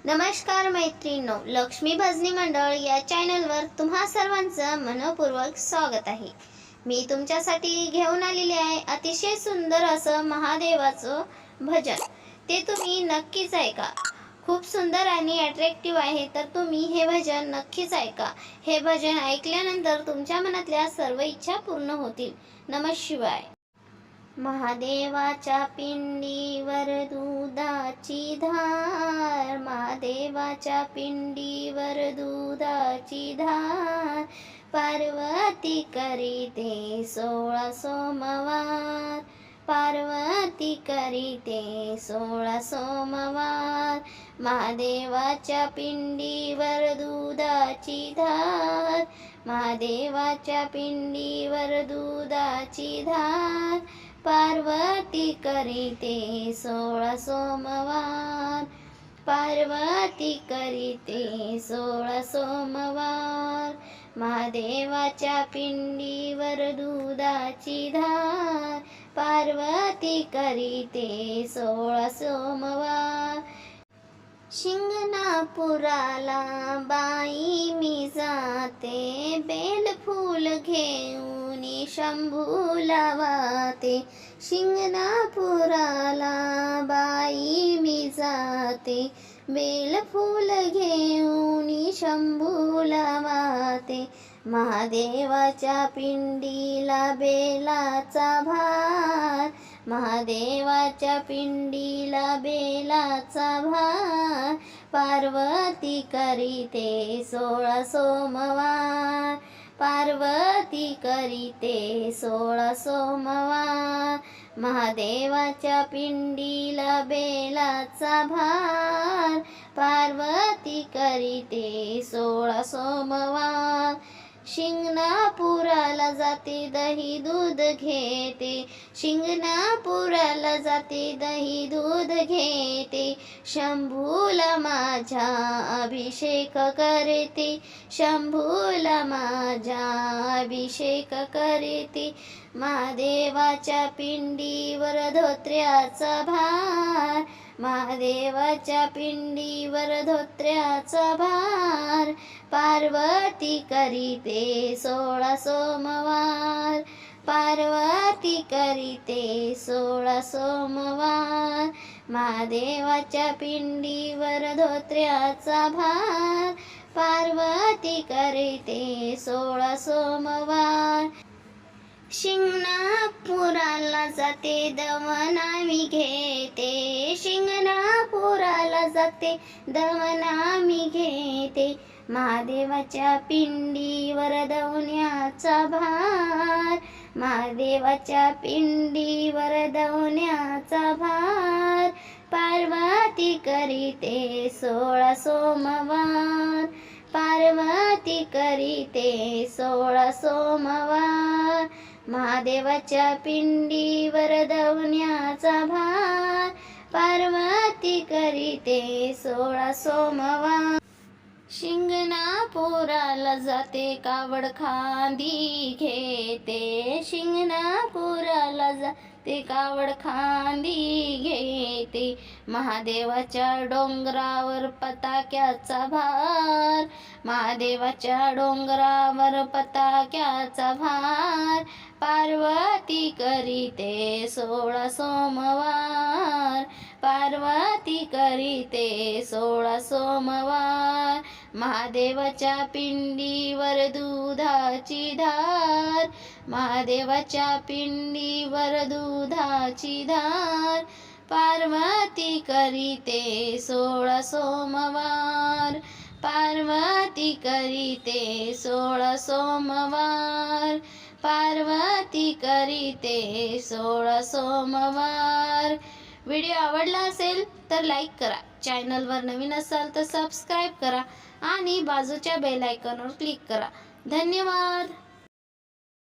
नमस्कार मैत्रिणींनो, लक्ष्मी भजनी मंडळ या चॅनलवर तुम्हा सर्वांचं मनपूर्वक स्वागत आहे। मी तुमच्यासाठी घेऊन आलेले आहे अतिशय सुंदर असं महादेवाचं भजन। ते तुम्ही नक्कीच ऐका। खूप सुंदर आणि अट्रॅक्टिव्ह आहे, तर तुम्ही हे भजन नक्कीच ऐका। हे भजन ऐकल्यानंतर तुमच्या मनातल्या सर्व इच्छा पूर्ण होतील। नमः शिवाय। महादेवाच्या पिंडीवर दुधाची धार, महादेवाच्या पिंडीवर दुधाची धार, पार्वती करीते 16 सोमवार, पार्वती करीते 16 सोमवार। महादेवाच्या पिंडीवर दुधाची धार, महादेवाच्या पिंडीवर दुधाची धार, पार्वती करीते 16 सोमवार, पार्वती करीते 16 सोमवार। महादेवाच्या पिंडीवर दुधाची धार, पार्वती करीते 16 सोमवार। शिंगणापुराला बाई मी जाते, बेलफूल घेऊन शंभूला वाते। शिंगणापुराला बाई मी जाते, बेलफूल घेऊन शंभूला वाते। महादेवाच्या पिंडीला बेलाचा भार, महादेवाच्या पिंडीला बेलाचा भार, पार्वती करीते 16 सोमवार, पार्वती करीते 16 सोमवार। महादेवाच्या पिंडीला बेलाचा भार, पार्वती करीते 16 सोमवार। शिंगणापुराला जाते दही दूध घेते, शिंगणापुराला जाते दही दूध घेते। शंभूला माझ्या अभिषेक करते, शंभूला माझ्या अभिषेक करते। महादेवाच्या पिंडीवर धोत्र्याचा भार, महादेवाच्या पिंडीवर धोत्र्याचा भार, पार्वती करीते 16 सोमवार, पार्वती करीते 16 सोमवार। महादेवाच्या पिंडीवर धोत्र्याचा भार, पार्वती करीते 16 सोमवार। शिंगणापुराला जाते दमना मी घेते, शिंगणापुराला जाते दमना मी घेते। महादेवाच्या पिंडीवर दवण्याचा भार, महादेवाच्या पिंडीवर दवण्याचा भार, पार्वती करीते 16 सोमवार, पार्वती करीते 16 सोमवार। महादेवाच्या पिंडीवर दवण्याचा भार, पार्वती करीते 16 सोमवार। शिंगणापुराला जाते कावड खांदी घेते, शिंगणापुराला जाते कावड खांदी घेते। महादेवाच्या डोंगरावर पताक्याचा भार, महादेवाच्या डोंगरावर पताक्याचा भार, पार्वती करीते 16 सोमवार, पार्वती करीते 16 सोमवार। महादेवाच्या पिंडीवर दुधाची धार, महादेवाच्या पिंडीवर दुधाची धार, पार्वती करीते 16 सोमवार, पार्वती करीते 16 सोमवार, पार्वती करीते 16 सोमवार। व्हिडिओ आवडला असेल तर लाईक करा, चॅनलवर नवीन असाल तर सबस्क्राईब करा आणि बाजूच्या बेल आयकॉनवर क्लिक करा। धन्यवाद।